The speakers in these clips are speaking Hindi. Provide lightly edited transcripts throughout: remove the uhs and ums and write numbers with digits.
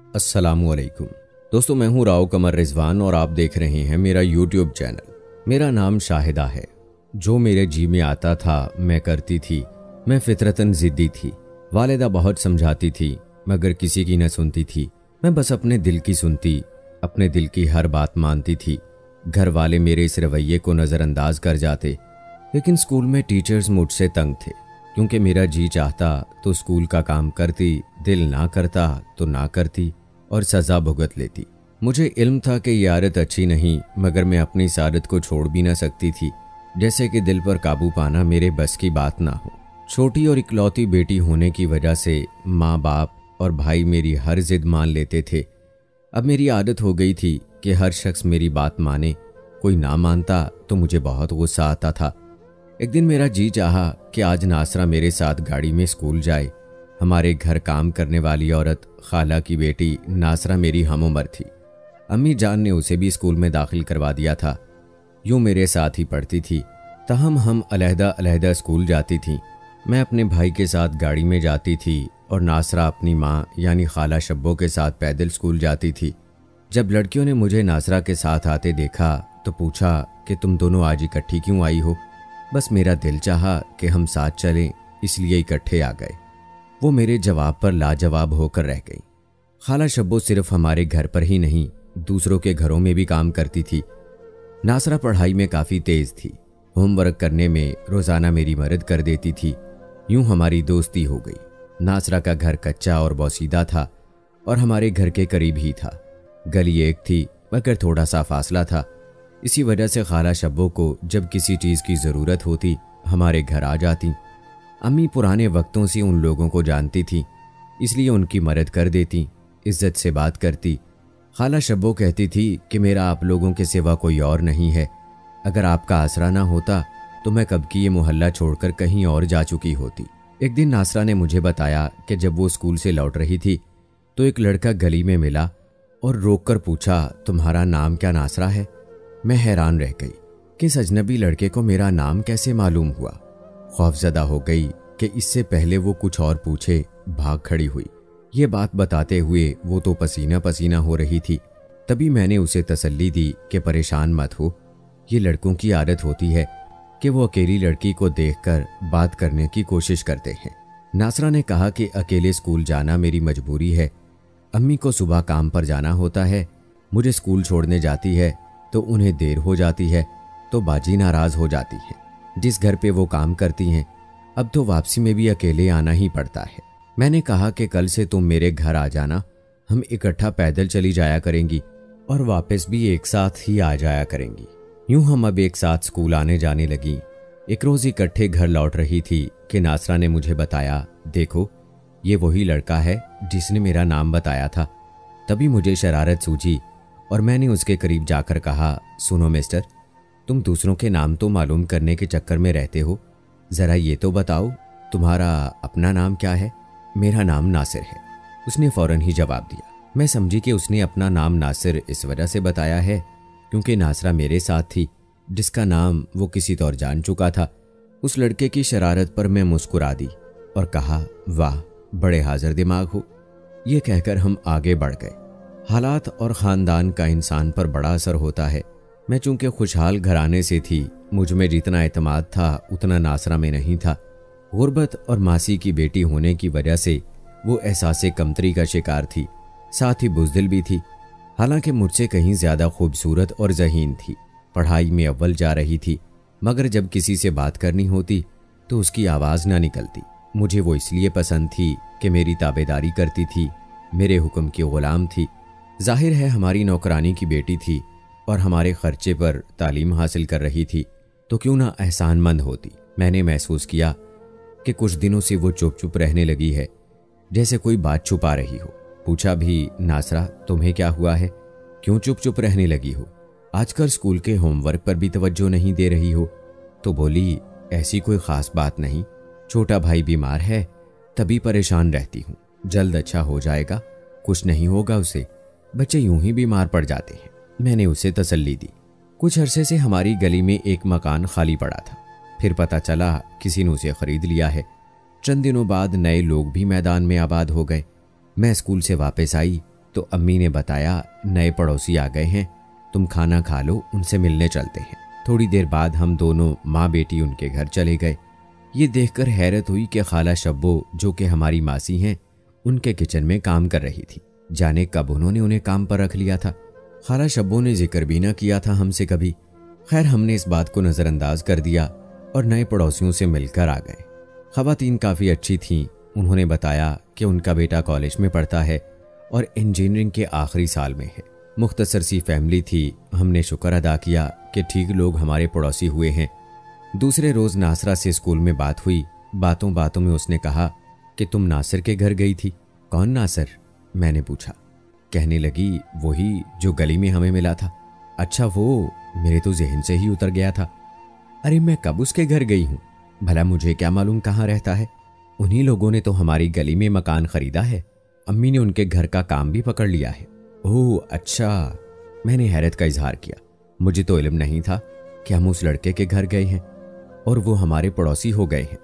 अस्सलामुअलैकुम दोस्तों, मैं हूं राव कमर रिजवान और आप देख रहे हैं मेरा यूट्यूब चैनल। मेरा नाम शाहिदा है। जो मेरे जी में आता था मैं करती थी। मैं फितरतन जिद्दी थी। वालिदा बहुत समझाती थी मगर किसी की न सुनती थी। मैं बस अपने दिल की सुनती, अपने दिल की हर बात मानती थी। घर वाले मेरे इस रवैये को नज़रअंदाज कर जाते, लेकिन स्कूल में टीचर्स मुझसे तंग थे क्योंकि मेरा जी चाहता तो स्कूल का काम करती, दिल ना करता तो ना करती और सज़ा भुगत लेती। मुझे इल्म था कि यह आदत अच्छी नहीं, मगर मैं अपनी इस आदत को छोड़ भी ना सकती थी। जैसे कि दिल पर काबू पाना मेरे बस की बात ना हो। छोटी और इकलौती बेटी होने की वजह से माँ बाप और भाई मेरी हर जिद मान लेते थे। अब मेरी आदत हो गई थी कि हर शख्स मेरी बात माने। कोई ना मानता तो मुझे बहुत गुस्सा आता था। एक दिन मेरा जी चाहा कि आज नासरा मेरे साथ गाड़ी में स्कूल जाए। हमारे घर काम करने वाली औरत खाला की बेटी नासरा मेरी हम उम्र थी। अम्मी जान ने उसे भी स्कूल में दाखिल करवा दिया था। यूं मेरे साथ ही पढ़ती थी, तहम हम अलहदा अलहदा स्कूल जाती थी। मैं अपने भाई के साथ गाड़ी में जाती थी और नासरा अपनी माँ यानी खाला शब्बो के साथ पैदल स्कूल जाती थी। जब लड़कियों ने मुझे नासरा के साथ आते देखा तो पूछा कि तुम दोनों आज इकट्ठी क्यों आई हो। बस मेरा दिल चाहा कि हम साथ चलें, इसलिए इकट्ठे आ गए। वो मेरे जवाब पर लाजवाब होकर रह गई। खाला शब्बो सिर्फ हमारे घर पर ही नहीं, दूसरों के घरों में भी काम करती थी। नासरा पढ़ाई में काफ़ी तेज़ थी। होमवर्क करने में रोज़ाना मेरी मदद कर देती थी। यूं हमारी दोस्ती हो गई। नासरा का घर कच्चा और बोसीदा था और हमारे घर के करीब ही था। गली एक थी मगर थोड़ा सा फासला था। इसी वजह से खाला शब्बो को जब किसी चीज़ की ज़रूरत होती हमारे घर आ जाती। अम्मी पुराने वक्तों से उन लोगों को जानती थी, इसलिए उनकी मदद कर देती, इज्जत से बात करती। खाला शब्बो कहती थी कि मेरा आप लोगों के सिवा कोई और नहीं है। अगर आपका आसरा ना होता तो मैं कब की ये मोहल्ला छोड़कर कहीं और जा चुकी होती। एक दिन नासरा ने मुझे बताया कि जब वो स्कूल से लौट रही थी तो एक लड़का गली में मिला और रोककर पूछा, तुम्हारा नाम क्या नासरा है? मैं हैरान रह गई कि इस अजनबी लड़के को मेरा नाम कैसे मालूम हुआ। खौफजदा हो गई कि इससे पहले वो कुछ और पूछे, भाग खड़ी हुई। ये बात बताते हुए वो तो पसीना पसीना हो रही थी। तभी मैंने उसे तसल्ली दी कि परेशान मत हो, ये लड़कों की आदत होती है कि वो अकेली लड़की को देखकर बात करने की कोशिश करते हैं। नासरा ने कहा कि अकेले स्कूल जाना मेरी मजबूरी है। अम्मी को सुबह काम पर जाना होता है, मुझे स्कूल छोड़ने जाती है तो उन्हें देर हो जाती है तो बाजी नाराज हो जाती है। जिस घर पे वो काम करती हैं अब तो वापसी में भी अकेले आना ही पड़ता है। मैंने कहा कि कल से तुम मेरे घर आ जाना, हम इकट्ठा पैदल चली जाया करेंगी और वापस भी एक साथ ही आ जाया करेंगी। यूं हम अब एक साथ स्कूल आने जाने लगी। एक रोज इकट्ठे घर लौट रही थी कि नासरा ने मुझे बताया, देखो ये वही लड़का है जिसने मेरा नाम बताया था। तभी मुझे शरारत सूझी और मैंने उसके करीब जाकर कहा, सुनो मिस्टर, तुम दूसरों के नाम तो मालूम करने के चक्कर में रहते हो, ज़रा ये तो बताओ तुम्हारा अपना नाम क्या है? मेरा नाम नासिर है। उसने फ़ौरन ही जवाब दिया। मैं समझी कि उसने अपना नाम नासिर इस वजह से बताया है क्योंकि नासरा मेरे साथ थी, जिसका नाम वो किसी तौर जान चुका था। उस लड़के की शरारत पर मैं मुस्कुरा दी और कहा, वाह बड़े हाजिर दिमाग हो। ये कहकर हम आगे बढ़ गए। हालात और ख़ानदान का इंसान पर बड़ा असर होता है। मैं चूंकि खुशहाल घराने से थी, मुझ में जितना एतमाद था उतना नासरा में नहीं था। गुर्बत और मासी की बेटी होने की वजह से वो एहसासे कमतरी का शिकार थी, साथ ही बुज़दिल भी थी। हालांकि मुझसे कहीं ज़्यादा खूबसूरत और ज़हीन थी। पढ़ाई में अव्वल जा रही थी, मगर जब किसी से बात करनी होती तो उसकी आवाज़ ना निकलती। मुझे वो इसलिए पसंद थी कि मेरी ताबेदारी करती थी, मेरे हुक्म की ग़ुलाम थी। जाहिर है हमारी नौकरानी की बेटी थी और हमारे खर्चे पर तालीम हासिल कर रही थी, तो क्यों ना एहसानमंद होती। मैंने महसूस किया कि कुछ दिनों से वो चुप चुप रहने लगी है, जैसे कोई बात छुपा रही हो। पूछा भी, नासरा तुम्हें क्या हुआ है, क्यों चुप चुप रहने लगी हो? आजकल स्कूल के होमवर्क पर भी तवज्जो नहीं दे रही हो? तो बोली, ऐसी कोई ख़ास बात नहीं, छोटा भाई बीमार है तभी परेशान रहती हूँ। जल्द अच्छा हो जाएगा, कुछ नहीं होगा उसे, बच्चे यूं ही बीमार पड़ जाते हैं। मैंने उसे तसल्ली दी। कुछ अरसे से हमारी गली में एक मकान खाली पड़ा था, फिर पता चला किसी ने उसे खरीद लिया है। चंद दिनों बाद नए लोग भी मैदान में आबाद हो गए। मैं स्कूल से वापस आई तो अम्मी ने बताया, नए पड़ोसी आ गए हैं, तुम खाना खा लो, उनसे मिलने चलते हैं। थोड़ी देर बाद हम दोनों माँ बेटी उनके घर चले गए। ये देखकर हैरत हुई कि खाला शब्बो, जो कि हमारी मासी हैं, उनके किचन में काम कर रही थी। जाने कब उन्होंने उन्हें काम पर रख लिया था। खाला शब्बो ने जिक्र भी ना किया था हमसे कभी। खैर, हमने इस बात को नज़रअंदाज कर दिया और नए पड़ोसियों से मिलकर आ गए। ख़वातीन काफ़ी अच्छी थीं। उन्होंने बताया कि उनका बेटा कॉलेज में पढ़ता है और इंजीनियरिंग के आखिरी साल में है। मुख्तसर सी फैमिली थी। हमने शुक्र अदा किया कि ठीक लोग हमारे पड़ोसी हुए हैं। दूसरे रोज़ नासरा से स्कूल में बात हुई। बातों बातों में उसने कहा कि तुम नासिर के घर गई थी। कौन नासिर? मैंने पूछा। कहने लगी, वही जो गली में हमें मिला था। अच्छा वो, मेरे तो जहन से ही उतर गया था। अरे मैं कब उसके घर गई हूँ? भला मुझे क्या मालूम कहाँ रहता है। उन्हीं लोगों ने तो हमारी गली में मकान खरीदा है। अम्मी ने उनके घर का काम भी पकड़ लिया है। ओह अच्छा, मैंने हैरत का इजहार किया। मुझे तो इल्म नहीं था कि हम उस लड़के के घर गए हैं और वो हमारे पड़ोसी हो गए हैं।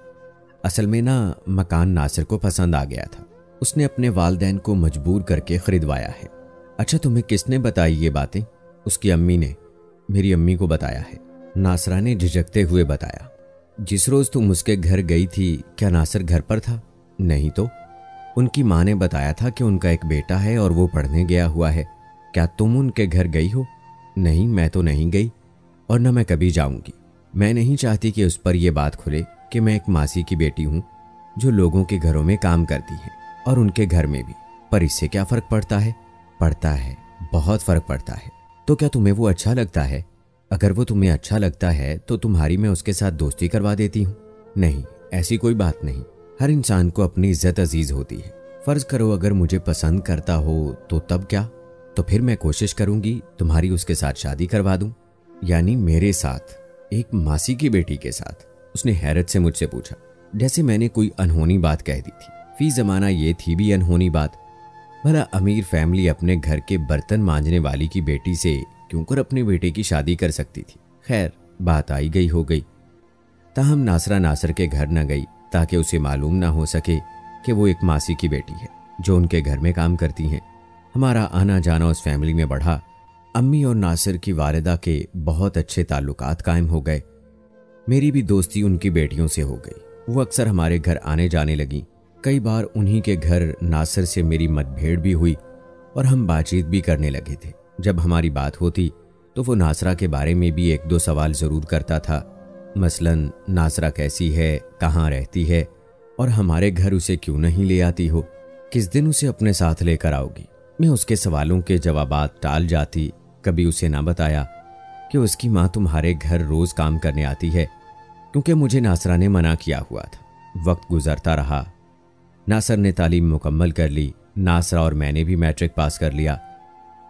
असल में ना, मकान नासिर को पसंद आ गया था। उसने अपने वालिदैन को मजबूर करके खरीदवाया है। अच्छा, तुम्हें किसने बताई ये बातें? उसकी अम्मी ने मेरी अम्मी को बताया है। नासरा ने झिझकते हुए बताया। जिस रोज़ तुम उसके घर गई थी, क्या नासिर घर पर था? नहीं तो। उनकी माँ ने बताया था कि उनका एक बेटा है और वो पढ़ने गया हुआ है। क्या तुम उनके घर गई हो? नहीं, मैं तो नहीं गई और न मैं कभी जाऊंगी। मैं नहीं चाहती कि उस पर यह बात खुले कि मैं एक मासी की बेटी हूँ जो लोगों के घरों में काम करती है और उनके घर में भी। पर इससे क्या फ़र्क पड़ता है? पड़ता है, बहुत फ़र्क पड़ता है। तो क्या तुम्हें वो अच्छा लगता है? अगर वो तुम्हें अच्छा लगता है तो तुम्हारी मैं उसके साथ दोस्ती करवा देती हूँ। नहीं, ऐसी कोई बात नहीं। हर इंसान को अपनी इज्जत अजीज होती है। फ़र्ज करो अगर मुझे पसंद करता हो तो तब क्या? तो फिर मैं कोशिश करूंगी तुम्हारी उसके साथ शादी करवा दूं। यानी मेरे साथ? एक मासी की बेटी के साथ? उसने हैरत से मुझसे पूछा, जैसे मैंने कोई अनहोनी बात कह दी थी। फी ज़माना ये थी भी अनहोनी बात। भला अमीर फैमिली अपने घर के बर्तन मांजने वाली की बेटी से क्यों कर अपने बेटे की शादी कर सकती थी। खैर, बात आई गई हो गई। ताहम नासरा नासिर के घर न गई ताकि उसे मालूम ना हो सके कि वो एक मासी की बेटी है जो उनके घर में काम करती हैं। हमारा आना जाना उस फैमिली में बढ़ा। अम्मी और नासिर की वालिदा के बहुत अच्छे ताल्लुकात कायम हो गए। मेरी भी दोस्ती उनकी बेटियों से हो गई। वो अक्सर हमारे घर आने जाने लगी। कई बार उन्हीं के घर नासिर से मेरी मतभेड़ भी हुई और हम बातचीत भी करने लगे थे। जब हमारी बात होती तो वो नासरा के बारे में भी एक दो सवाल ज़रूर करता था। मसलन, नासरा कैसी है, कहाँ रहती है और हमारे घर उसे क्यों नहीं ले आती हो, किस दिन उसे अपने साथ लेकर आओगी। मैं उसके सवालों के जवाबात टाल जाती। कभी उसे ना बताया कि उसकी माँ तुम्हारे घर रोज़ काम करने आती है, क्योंकि मुझे नासरा ने मना किया हुआ था। वक्त गुजरता रहा। नासर ने तालीम मुकम्मल कर ली। नासरा और मैंने भी मैट्रिक पास कर लिया।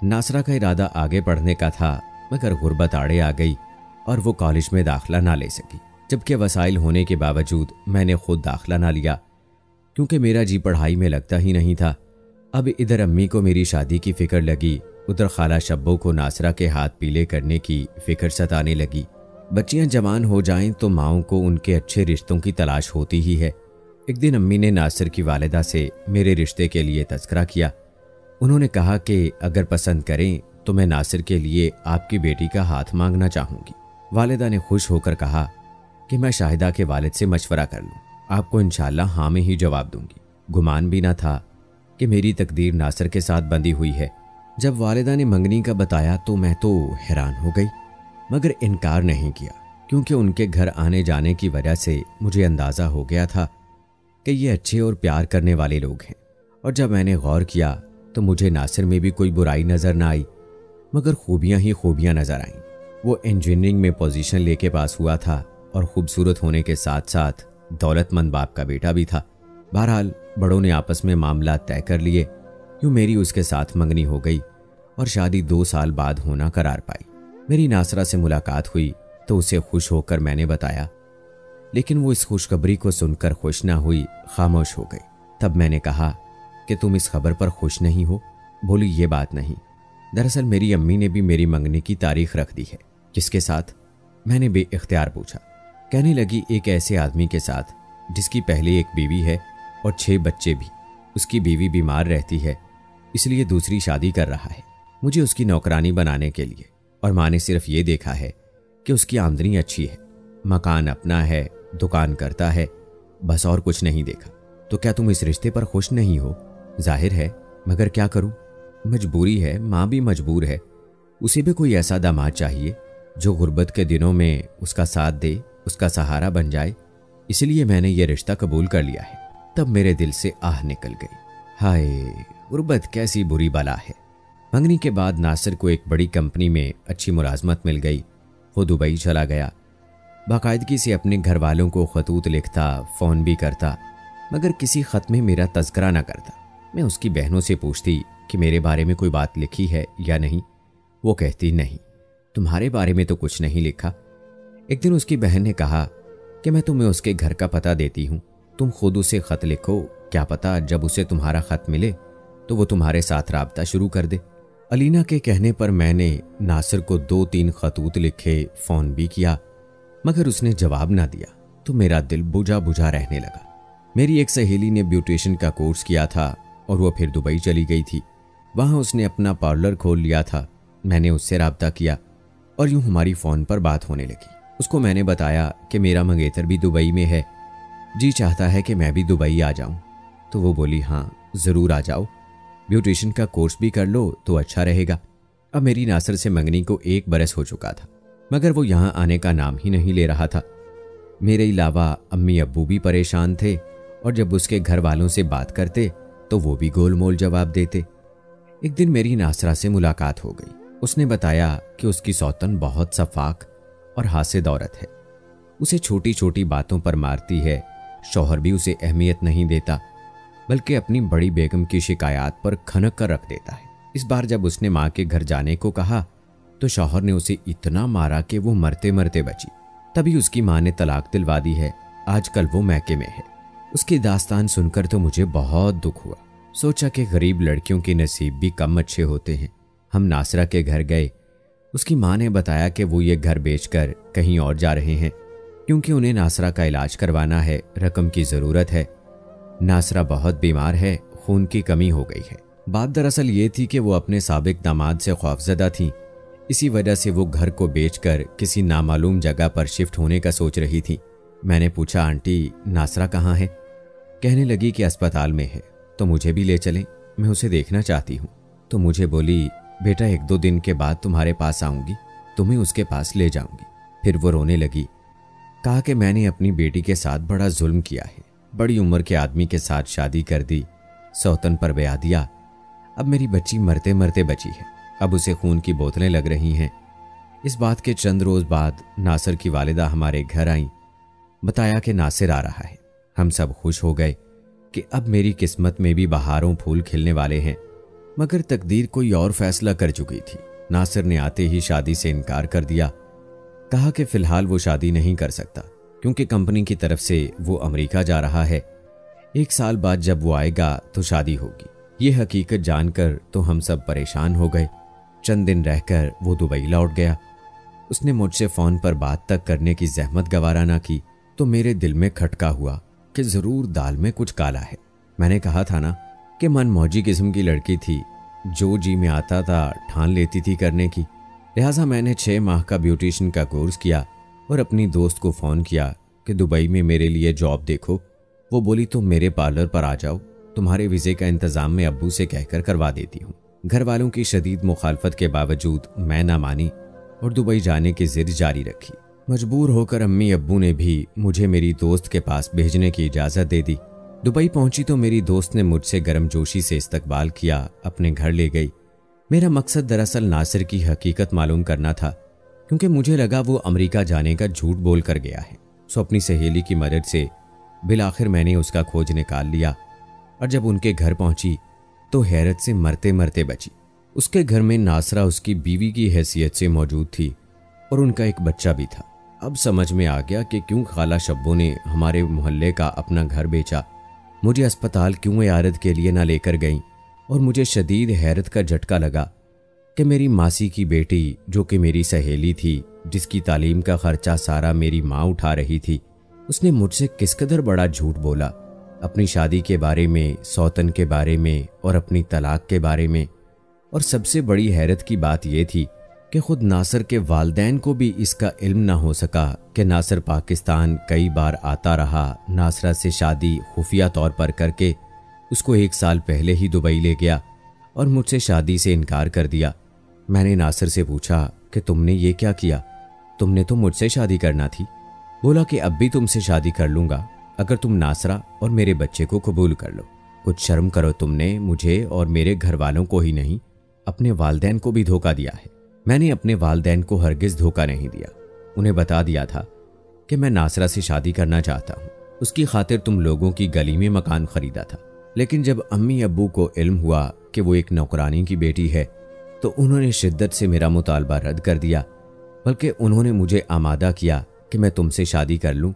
नासरा का इरादा आगे पढ़ने का था, मगर गुर्बत आड़े आ गई और वो कॉलेज में दाखिला ना ले सकी। जबकि वसाइल होने के बावजूद मैंने खुद दाखिला ना लिया, क्योंकि मेरा जी पढ़ाई में लगता ही नहीं था। अब इधर अम्मी को मेरी शादी की फिक्र लगी, उधर खाला शब्बो को नासरा के हाथ पीले करने की फिक्र सताने लगी। बच्चियां जवान हो जाएं तो माओं को उनके अच्छे रिश्तों की तलाश होती ही है। एक दिन अम्मी ने नासिर की वालिदा से मेरे रिश्ते के लिए तज़किरा किया। उन्होंने कहा कि अगर पसंद करें तो मैं नासिर के लिए आपकी बेटी का हाथ मांगना चाहूँगी। वालिदा ने खुश होकर कहा कि मैं शाहिदा के वालिद से मशवरा कर लूँ, आपको इंशाअल्लाह हाँ में ही जवाब दूंगी। गुमान भी ना था कि मेरी तकदीर नासिर के साथ बंधी हुई है। जब वालिदा ने मंगनी का बताया तो मैं तो हैरान हो गई, मगर इनकार नहीं किया, क्योंकि उनके घर आने जाने की वजह से मुझे अंदाज़ा हो गया था कि ये अच्छे और प्यार करने वाले लोग हैं। और जब मैंने गौर किया तो मुझे नासिर में भी कोई बुराई नज़र ना आई, मगर खूबियाँ ही खूबियाँ नज़र आईं। वो इंजीनियरिंग में पोजीशन लेके पास हुआ था और ख़ूबसूरत होने के साथ साथ दौलतमंद बाप का बेटा भी था। बहरहाल बड़ों ने आपस में मामला तय कर लिए। यूँ मेरी उसके साथ मंगनी हो गई और शादी 2 साल बाद होना करार पाई। मेरी नासरा से मुलाकात हुई तो उसे खुश होकर मैंने बताया, लेकिन वो इस खुशखबरी को सुनकर खुश ना हुई, खामोश हो गई। तब मैंने कहा कि तुम इस खबर पर खुश नहीं हो? बोली, ये बात नहीं। दरअसल मेरी अम्मी ने भी मेरी मंगनी की तारीख रख दी है। किसके साथ? मैंने बेइख्तियार पूछा। कहने लगी, एक ऐसे आदमी के साथ जिसकी पहले एक बीवी है और 6 बच्चे भी। उसकी बीवी बीमार रहती है इसलिए दूसरी शादी कर रहा है, मुझे उसकी नौकरानी बनाने के लिए। और माँ ने सिर्फ ये देखा है कि उसकी आमदनी अच्छी है, मकान अपना है, दुकान करता है, बस और कुछ नहीं देखा। तो क्या तुम इस रिश्ते पर खुश नहीं हो? जाहिर है, मगर क्या करूं, मजबूरी है, माँ भी मजबूर है। उसे भी कोई ऐसा दामाद चाहिए जो गुर्बत के दिनों में उसका साथ दे, उसका सहारा बन जाए। इसलिए मैंने ये रिश्ता कबूल कर लिया है। तब मेरे दिल से आह निकल गई। हाय, गुर्बत कैसी बुरी बला है। मंगनी के बाद नासिर को एक बड़ी कंपनी में अच्छी मुलाजमत मिल गई। वो दुबई चला गया। बाकायदगी से अपने घर वालों को खतूत लिखता, फ़ोन भी करता, मगर किसी ख़त में मेरा तज़किरा न करता। मैं उसकी बहनों से पूछती कि मेरे बारे में कोई बात लिखी है या नहीं। वो कहती नहीं, तुम्हारे बारे में तो कुछ नहीं लिखा। एक दिन उसकी बहन ने कहा कि मैं तुम्हें उसके घर का पता देती हूँ, तुम खुद उसे ख़त लिखो, क्या पता जब उसे तुम्हारा ख़त मिले तो वो तुम्हारे साथ राब्ता शुरू कर दे। अलीना के कहने पर मैंने नासिर को 2-3 खतूत लिखे, फ़ोन भी किया, मगर उसने जवाब ना दिया। तो मेरा दिल बुझा बुझा रहने लगा। मेरी एक सहेली ने ब्यूटिशियन का कोर्स किया था और वो फिर दुबई चली गई थी। वहाँ उसने अपना पार्लर खोल लिया था। मैंने उससे राब्ता किया और यूं हमारी फ़ोन पर बात होने लगी। उसको मैंने बताया कि मेरा मंगेतर भी दुबई में है, जी चाहता है कि मैं भी दुबई आ जाऊं। तो वो बोली, हाँ ज़रूर आ जाओ, ब्यूटिशियन का कोर्स भी कर लो तो अच्छा रहेगा। अब मेरी नासिर से मंगनी को 1 बरस हो चुका था, मगर वो यहाँ आने का नाम ही नहीं ले रहा था। मेरे अलावा अम्मी अब्बू भी परेशान थे और जब उसके घर वालों से बात करते तो वो भी गोलमोल जवाब देते। एक दिन मेरी नासरा से मुलाकात हो गई। उसने बताया कि उसकी सौतन बहुत सफाक और हासिद औरत है, उसे छोटी छोटी बातों पर मारती है। शौहर भी उसे अहमियत नहीं देता, बल्कि अपनी बड़ी बेगम की शिकायत पर खनक कर रख देता है। इस बार जब उसने माँ के घर जाने को कहा तो शौहर ने उसे इतना मारा कि वो मरते मरते बची। तभी उसकी माँ ने तलाक दिलवा दी है। आजकल वो मैके में है। उसकी दास्तान सुनकर तो मुझे बहुत दुख हुआ। सोचा कि गरीब लड़कियों के नसीब भी कम अच्छे होते हैं। हम नासरा के घर गए। उसकी माँ ने बताया कि वो ये घर बेचकर कहीं और जा रहे हैं, क्योंकि उन्हें नासरा का इलाज करवाना है, रकम की ज़रूरत है। नासरा बहुत बीमार है, खून की कमी हो गई है। बात दरअसल ये थी कि वो अपने साबिक दामाद से खौफजदा थीं। इसी वजह से वो घर को बेचकर किसी नामालूम जगह पर शिफ्ट होने का सोच रही थी। मैंने पूछा, आंटी नासरा कहाँ है? कहने लगी कि अस्पताल में है। तो मुझे भी ले चलें, मैं उसे देखना चाहती हूँ। तो मुझे बोली, बेटा 1-2 दिन के बाद तुम्हारे पास आऊँगी, तुम्हें उसके पास ले जाऊँगी। फिर वो रोने लगी। कहा कि मैंने अपनी बेटी के साथ बड़ा जुल्म किया है, बड़ी उम्र के आदमी के साथ शादी कर दी, सौतन पर ब्याह दिया। अब मेरी बच्ची मरते मरते बची है, अब उसे खून की बोतलें लग रही हैं। इस बात के चंद रोज़ बाद नासिर की वालिदा हमारे घर आईं। बताया कि नासिर आ रहा है। हम सब खुश हो गए कि अब मेरी किस्मत में भी बहारों फूल खिलने वाले हैं। मगर तकदीर कोई और फैसला कर चुकी थी। नासिर ने आते ही शादी से इनकार कर दिया। कहा कि फ़िलहाल वो शादी नहीं कर सकता, क्योंकि कंपनी की तरफ से वो अमेरिका जा रहा है। 1 साल बाद जब वो आएगा तो शादी होगी। ये हकीकत जानकर तो हम सब परेशान हो गए। चंद दिन रहकर वो दुबई लौट गया। उसने मुझसे फ़ोन पर बात तक करने की जहमत गवारा ना की। तो मेरे दिल में खटका हुआ कि ज़रूर दाल में कुछ काला है। मैंने कहा था ना कि मनमौजी किस्म की लड़की थी, जो जी में आता था ठान लेती थी करने की। लिहाजा मैंने 6 माह का ब्यूटिशियन का कोर्स किया और अपनी दोस्त को फ़ोन किया कि दुबई में मेरे लिए जॉब देखो। वो बोली, तुम मेरे पार्लर पर आ जाओ, तुम्हारे वीज़े का इंतज़ाम मैं अब्बू से कहकर करवा देती हूँ। घर वालों की शदीद मुखालफत के बावजूद मैं ना मानी और दुबई जाने की जिद जारी रखी। मजबूर होकर अम्मी अब्बू ने भी मुझे मेरी दोस्त के पास भेजने की इजाज़त दे दी। दुबई पहुंची तो मेरी दोस्त ने मुझसे गर्मजोशी से इस्तकबाल किया, अपने घर ले गई। मेरा मकसद दरअसल नासिर की हकीकत मालूम करना था, क्योंकि मुझे लगा वो अमेरिका जाने का झूठ बोल कर गया है। सो अपनी सहेली की मदद से बिलाखिर मैंने उसका खोज निकाल लिया और जब उनके घर पहुंची तो हैरत से मरते मरते बची। उसके घर में नासरा उसकी बीवी की हैसियत से मौजूद थी और उनका एक बच्चा भी था। अब समझ में आ गया कि क्यों खाला शब्बो ने हमारे मोहल्ले का अपना घर बेचा, मुझे अस्पताल क्यों इयारत के लिए ना लेकर गईं। और मुझे शदीद हैरत का झटका लगा कि मेरी मासी की बेटी, जो कि मेरी सहेली थी, जिसकी तालीम का खर्चा सारा मेरी माँ उठा रही थी, उसने मुझसे किस कदर बड़ा झूठ बोला। अपनी शादी के बारे में, सौतन के बारे में और अपनी तलाक के बारे में। और सबसे बड़ी हैरत की बात यह थी कि खुद नासिर के वालिदैन को भी इसका इल्म ना हो सका कि नासिर पाकिस्तान कई बार आता रहा, नासरा से शादी खुफिया तौर पर करके उसको 1 साल पहले ही दुबई ले गया और मुझसे शादी से इनकार कर दिया। मैंने नासिर से पूछा कि तुमने ये क्या किया, तुमने तो मुझसे शादी करना थी। बोला कि अब भी तुमसे शादी कर लूँगा अगर तुम नासरा और मेरे बच्चे को कबूल कर लो। कुछ शर्म करो, तुमने मुझे और मेरे घर वालों को ही नहीं अपने वालिदैन को भी धोखा दिया है। मैंने अपने वालिदैन को हरगिज़ धोखा नहीं दिया। उन्हें बता दिया था कि मैं नासरा से शादी करना चाहता हूँ, उसकी खातिर तुम लोगों की गली में मकान खरीदा था। लेकिन जब अम्मी अब्बू को इल्म हुआ कि वो एक नौकरानी की बेटी है तो उन्होंने शिद्दत से मेरा मुतालबा रद्द कर दिया, बल्कि उन्होंने मुझे आमादा किया कि मैं तुमसे शादी कर लूँ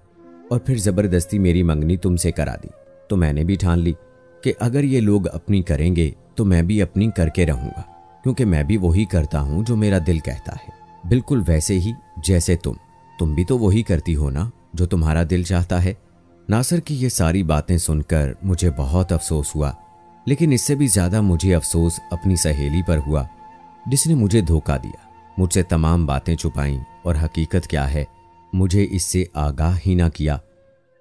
और फिर ज़बरदस्ती मेरी मंगनी तुमसे करा दी। तो मैंने भी ठान ली कि अगर ये लोग अपनी करेंगे तो मैं भी अपनी करके रहूँगा, क्योंकि मैं भी वही करता हूँ जो मेरा दिल कहता है, बिल्कुल वैसे ही जैसे तुम भी तो वही करती हो ना जो तुम्हारा दिल चाहता है। नासिर की ये सारी बातें सुनकर मुझे बहुत अफसोस हुआ, लेकिन इससे भी ज़्यादा मुझे अफसोस अपनी सहेली पर हुआ जिसने मुझे धोखा दिया, मुझसे तमाम बातें छुपाईं और हकीकत क्या है मुझे इससे आगाह ही ना किया।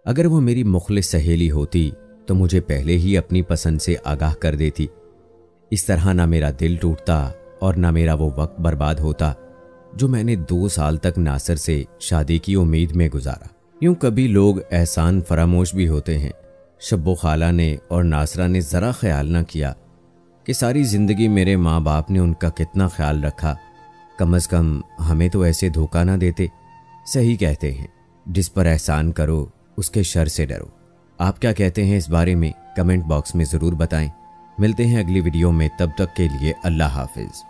अगर वो मेरी मुखलिस सहेली होती तो मुझे पहले ही अपनी पसंद से आगाह कर देती। इस तरह ना मेरा दिल टूटता और ना मेरा वो वक्त बर्बाद होता जो मैंने 2 साल तक नासिर से शादी की उम्मीद में गुजारा। यूं कभी लोग एहसान फरामोश भी होते हैं। शब्बो खाला ने और नासरा ने ज़रा ख्याल ना किया कि सारी ज़िंदगी मेरे माँ बाप ने उनका कितना ख्याल रखा। कम से कम हमें तो ऐसे धोखा ना देते। सही कहते हैं, जिस पर एहसान करो उसके शर से डरो। आप क्या कहते हैं इस बारे में कमेंट बॉक्स में ज़रूर बताएं। मिलते हैं अगली वीडियो में, तब तक के लिए अल्लाह हाफिज़।